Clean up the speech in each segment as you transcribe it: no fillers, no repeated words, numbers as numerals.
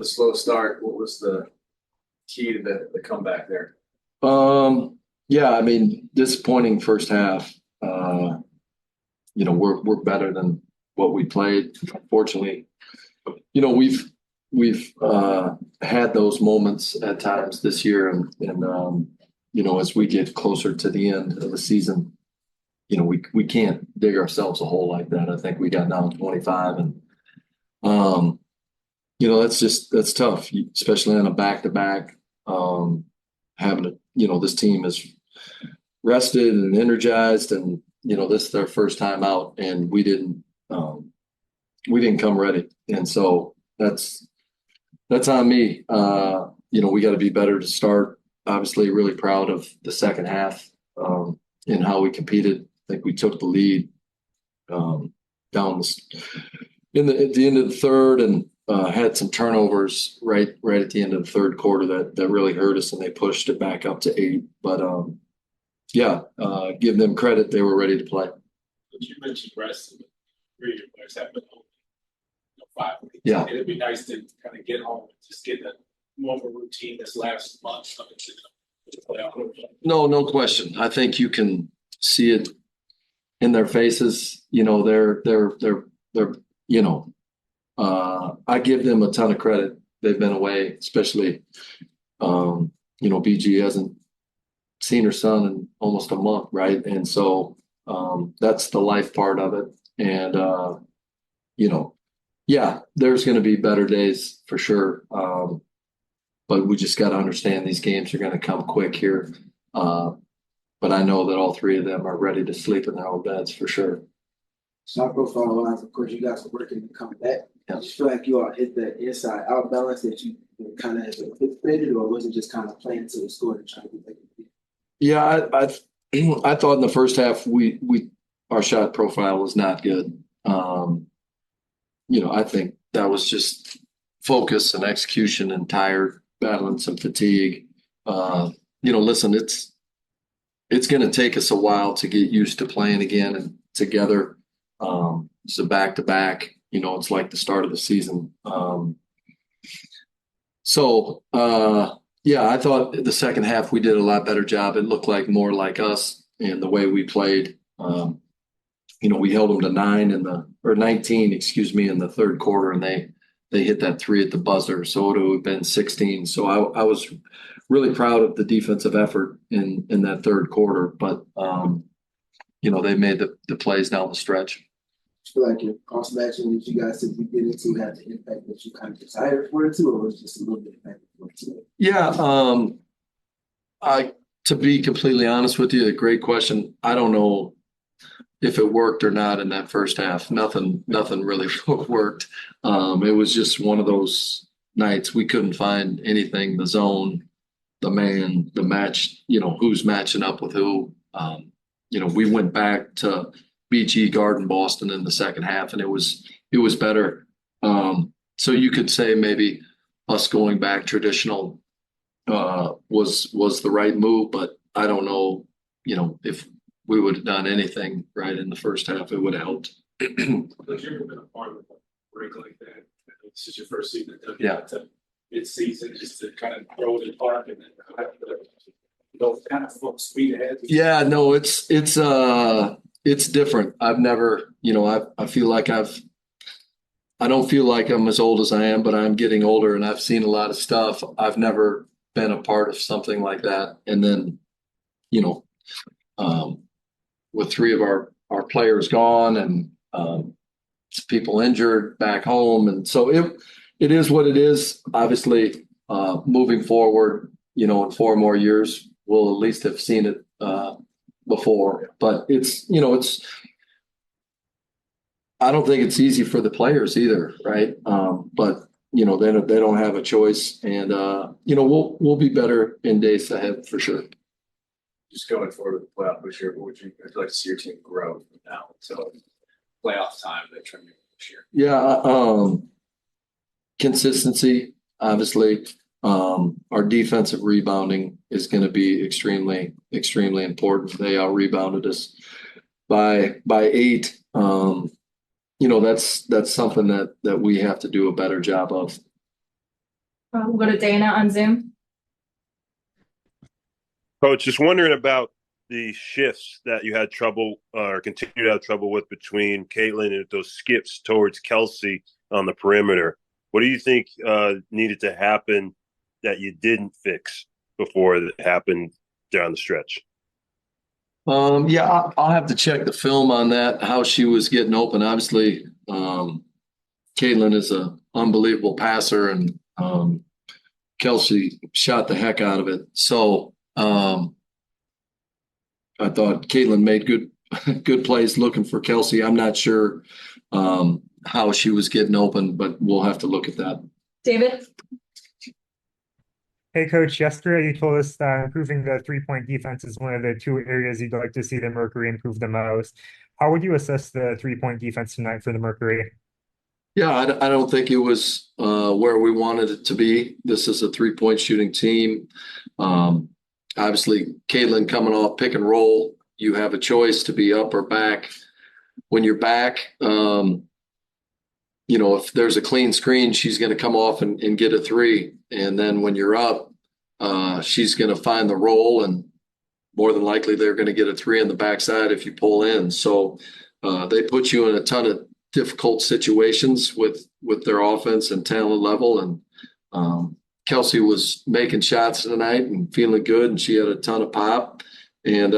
The slow start, what was the key to the comeback there? Yeah, I mean, disappointing first half. We're better than what we played. Unfortunately, we've had those moments at times this year, and as we get closer to the end of the season, we can't dig ourselves a hole like that. I think we got down 25, and um, that's tough, especially on a back-to-back. Having this team is rested and energized, and this is their first time out, and we didn't come ready, and so that's on me. We got to be better to start. Obviously, really proud of the second half, and how we competed. I think we took the lead down at the end of the third, and had some turnovers right at the end of the third quarter that really hurt us, and they pushed it back up to 8. But yeah, give them credit; they were ready to play. But you mentioned rest and three of your players have been home, 5 weeks. Yeah. It'd be nice to kind of get home and just get more of a routine this last month of the playoff. No question. I think you can see it in their faces. They're I give them a ton of credit. They've been away, especially BG hasn't seen her son in almost a month, right? And so that's the life part of it. And yeah, there's going to be better days for sure. But we just got to understand these games are going to come quick here. But I know that all three of them are ready to sleep in their own beds for sure. Shot profile wise, of course, you guys are working to come back. Yeah. I just feel like you all hit that inside out balance that you kind of anticipated, or was it just kind of playing to the score and trying to get back? Yeah, I thought in the first half our shot profile was not good. I think that was just focus and execution and tired, battling some fatigue. Listen, it's going to take us a while to get used to playing again and together. It's a back-to-back. It's like the start of the season. Yeah, I thought the second half we did a lot better job. It looked like more like us in the way we played. We held them to 19, excuse me, in the third quarter, and they hit that 3 at the buzzer. So it would have been 16. So I was really proud of the defensive effort in that third quarter, but they made the plays down the stretch. I feel like your course of action that you guys said you get into had the impact that you kind of desired for it to, or was it just a little bit of impact for it to? Yeah, to be completely honest with you, a great question. I don't know if it worked or not in that first half. Nothing really worked. It was just one of those nights we couldn't find anything. The zone, the man, the match. Who's matching up with who. We went back to BG Garden Boston in the second half, and it was better. So you could say maybe us going back traditional was the right move, but I don't know. If we would have done anything right in the first half, it would have helped. Have you ever been a part of a break like that? This is your first season. Yeah. Mid-season, just to kind of throw it in the park and then have to kind of full speed ahead. Yeah, no, it's different. I've never, I feel like I don't feel like I'm as old as I am, but I'm getting older and I've seen a lot of stuff. I've never been a part of something like that. And then, with 3 of our players gone and people injured back home. And so it is what it is. Obviously, moving forward, in 4 more years, we'll at least have seen it before. But I don't think it's easy for the players either, right? But they don't have a choice, and we'll be better in days ahead for sure. Just going forward with the playoff this year, would you like to see your team grow from now until playoff time that turn this year? Yeah, consistency, obviously. Our defensive rebounding is going to be extremely, extremely important. They out rebounded us by 8. That's something that we have to do a better job of. We'll go to Dana on Zoom. Coach, just wondering about the shifts that you had trouble or continue to have trouble with between Caitlin and those skips towards Kelsey on the perimeter. What do you think needed to happen that you didn't fix before it happened down the stretch? Yeah, I'll have to check the film on that, how she was getting open. Obviously, Caitlin is an unbelievable passer, and Kelsey shot the heck out of it. So I thought Caitlin made good plays looking for Kelsey. I'm not sure how she was getting open, but we'll have to look at that. David? Hey, Coach, yesterday you told us that improving the three-point defense is one of the two areas you'd like to see the Mercury improve the most. How would you assess the three-point defense tonight for the Mercury? Yeah, I don't think it was where we wanted it to be. This is a three-point shooting team. Obviously, Caitlin coming off pick and roll, you have a choice to be up or back. When you're back, if there's a clean screen, she's going to come off and get a three. And then when you're up, she's going to find the roll, and more than likely they're going to get a three on the backside if you pull in. So they put you in a ton of difficult situations with their offense and talent level. And Kelsey was making shots tonight and feeling good, and she had a ton of pop. And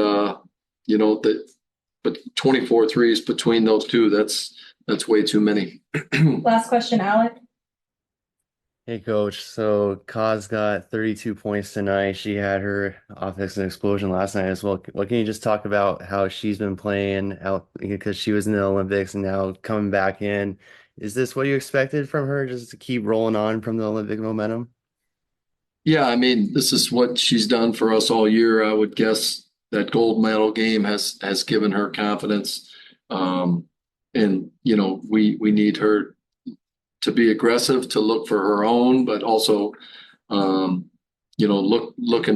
but 24 threes between those two, that's way too many. Last question, Alec. Hey, Coach. So Kaz got 32 points tonight. She had her offensive explosion last night as well. What can you just talk about how she's been playing out because she was in the Olympics and now coming back in? Is this what you expected from her, just to keep rolling on from the Olympic momentum? Yeah, I mean, this is what she's done for us all year. I would guess that gold medal game has given her confidence. And, we need her to be aggressive, to look for her own, but also, looking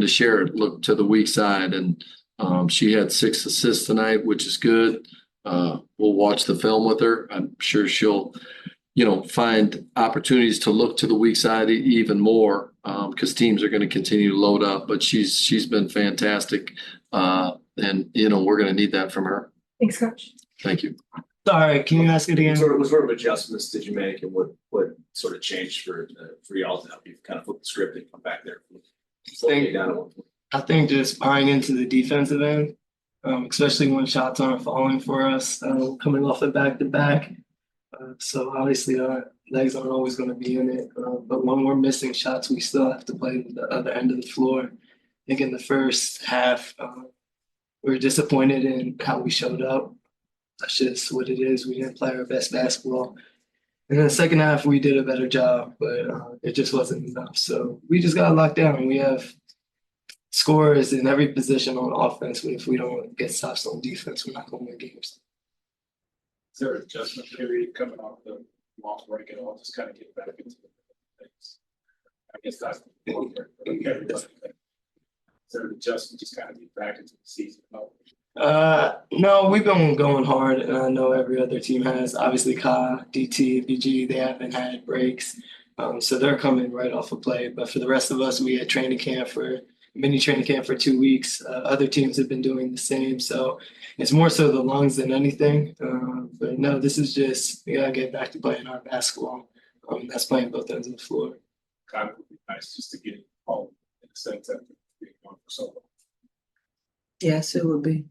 to share it, look to the weak side. And she had 6 assists tonight, which is good. We'll watch the film with her. I'm sure she'll, find opportunities to look to the weak side even more because teams are going to continue to load up. But she's been fantastic. And, we're going to need that from her. Thanks, Coach. Thank you. Sorry, can you ask it again? What sort of adjustments did you make, and what sort of changed for y'all to help you kind of flip the script and come back there? I think just buying into the defensive end, especially when shots aren't falling for us, coming off the back-to-back. So obviously our legs aren't always going to be in it, but when we're missing shots, we still have to play the other end of the floor. I think in the first half, we were disappointed in how we showed up. That's just what it is. We didn't play our best basketball. And in the second half, we did a better job, but it just wasn't enough. So we just got locked down. We have scorers in every position on offense. But if we don't get stops on defense, we're not going to win games. Is there an adjustment period coming off the loss break at all? Just kind of get back into the things. I guess that's the one for everybody. Is there an adjustment just kind of get back into the season? No, we've been going hard, and I know every other team has. Obviously, Ka, DT, BG, they haven't had breaks, so they're coming right off of play. But for the rest of us, we had mini training camp for 2 weeks. Other teams have been doing the same, so it's more so the lungs than anything. But no, this is just we gotta get back to playing our basketball. That's playing both ends of the floor. Kind of would be nice just to get home in a sense after being gone for so long. Yes, it would be.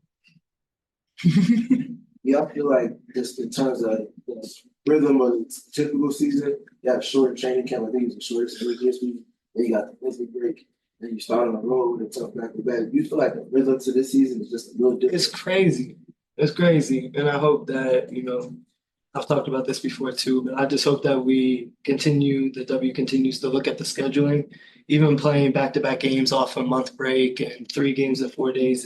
Yeah, I feel like just in terms of the rhythm of the typical season, you have short training camp. I think it's the shortest ever this week. Then you got the Wednesday break, and you start on the road with a tough back-to-back. You feel like the rhythm to this season is just a little different. It's crazy. It's crazy, and I hope that I've talked about this before too, but I just hope that the W continues to look at the scheduling. Even playing back-to-back games off a month break and 3 games in 4 days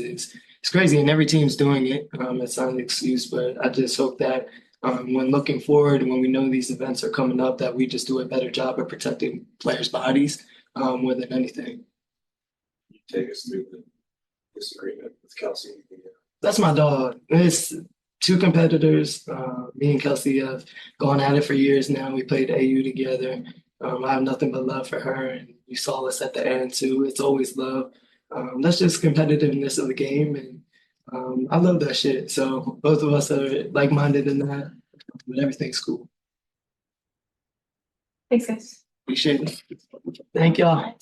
it's crazy, and every team's doing it. It's not an excuse, but I just hope that when looking forward and when we know these events are coming up, that we just do a better job of protecting players' bodies more than anything. You take us through the disagreement with Kelsey. That's my dog. It's 2 competitors. Me and Kelsey have gone at it for years now. We played AU together. I have nothing but love for her, and you saw us at the end too. It's always love. That's just competitiveness of the game, and I love that shit. So both of us are like-minded in that, but everything's cool. Thanks, guys. Appreciate it. Thank y'all.